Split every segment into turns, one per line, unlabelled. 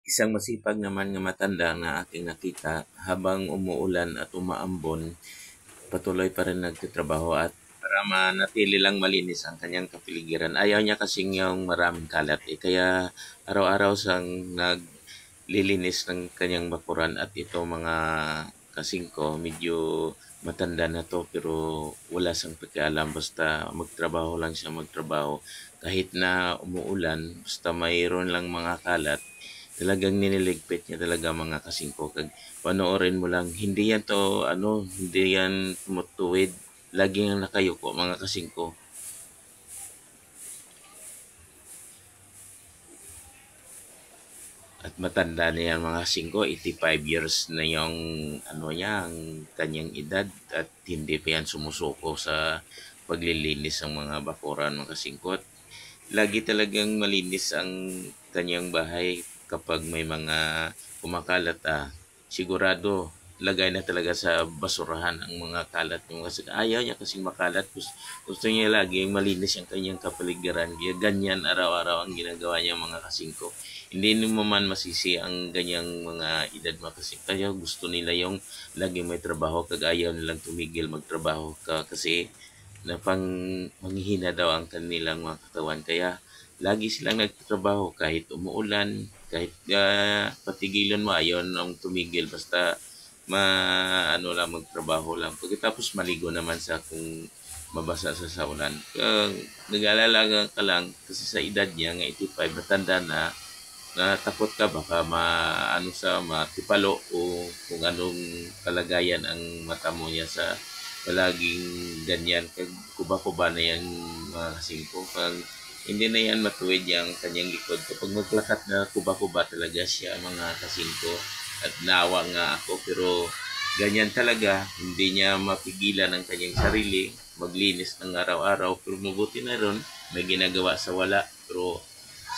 Isang masipag naman nga matanda na aking nakita habang umuulan at umaambon, patuloy pa rin nagtatrabaho at para manatili lang malinis ang kanyang kapaligiran. Ayaw niya kasing yung maraming kalat kaya araw-araw siyang naglilinis ng kanyang bakuran at ito mga kasing ko medyo matanda na to pero wala siyang pakialam basta magtrabaho lang siya magtrabaho kahit na umuulan basta mayroon lang mga kalat talagang niniligpit niya talaga mga kasingko. Kag panoorin mo lang, hindi yan to, hindi yan tumutuwid. Lagi nga nakayuko mga kasingko. At matanda na yan mga kasingko, 85 years na yung niya, ang kanyang edad at hindi pa yan sumusuko sa paglilinis ng mga bakuran mga kasingko. At lagi talagang malinis ang kanyang bahay kapag may mga kumakalat sigurado lagay na talaga sa basurahan ang mga kalat niya kasi ayaw niya kasing makalat gusto niya lagi malinis ang kanyang kapaligiran kaya ganyan araw-araw ang ginagawa niya mga kasingko hindi mo man masisi ang ganyang mga edad mga kasingko kaya gusto nila yung lagi may trabaho kag ayaw nilang tumigil magtrabaho kasi na pang manghihina daw ang kanilang mga katawan kaya lagi silang nagtatrabaho kahit umuulan, kahit patigilan mo ayon ang tumigil basta lang magtrabaho lang. Pagkatapos maligo naman sa kung mabasa sa saulan. Nag-alala ka lang kasi sa edad niya nga 85 matanda na natakot ka baka sa matipalo o kung anong kalagayan ang mata mo niya sa palaging ganyan kag kuba-kuba na yan mga kasingko kag hindi na yan matuwid yung kanyang likod. Kapag maglakat na kuba-kuba talaga siya mga kasingko at naawa nga ako pero ganyan talaga. Hindi niya mapigilan ang kanyang sarili maglinis ng araw-araw pero mabuti na ron may ginagawa sa wala pero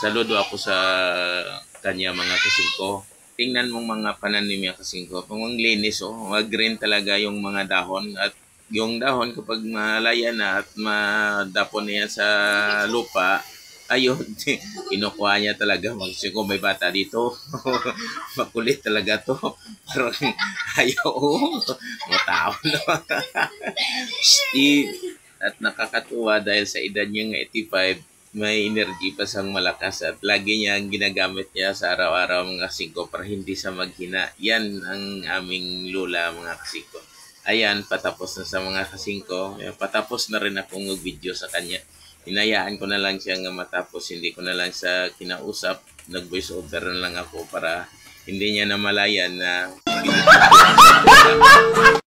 saludo ako sa kanya mga kasingko. Tingnan mong mga pananim niya kasingko. Kung ang linis mag-green talaga yung mga dahon at yung dahon kapag malaya na at madapon niya sa lupa, ayun, kinukuha niya talaga. Magsiko may bata dito. Makulit talaga to. Parang ayaw, matao na. At nakakatuwa dahil sa edad niya nga 85, may energy pa siyang malakas at lagi niya ginagamit niya sa araw-araw mga kasingko para hindi sa maghina. Yan ang aming lula mga kasingko. Ayan, patapos na sa mga kasingko. Patapos na rin akong mag-video sa kanya. Hinayaan ko na lang siya nga matapos. Hindi ko na lang sa kinausap. Nag-voice over na lang ako para hindi niya namalayan na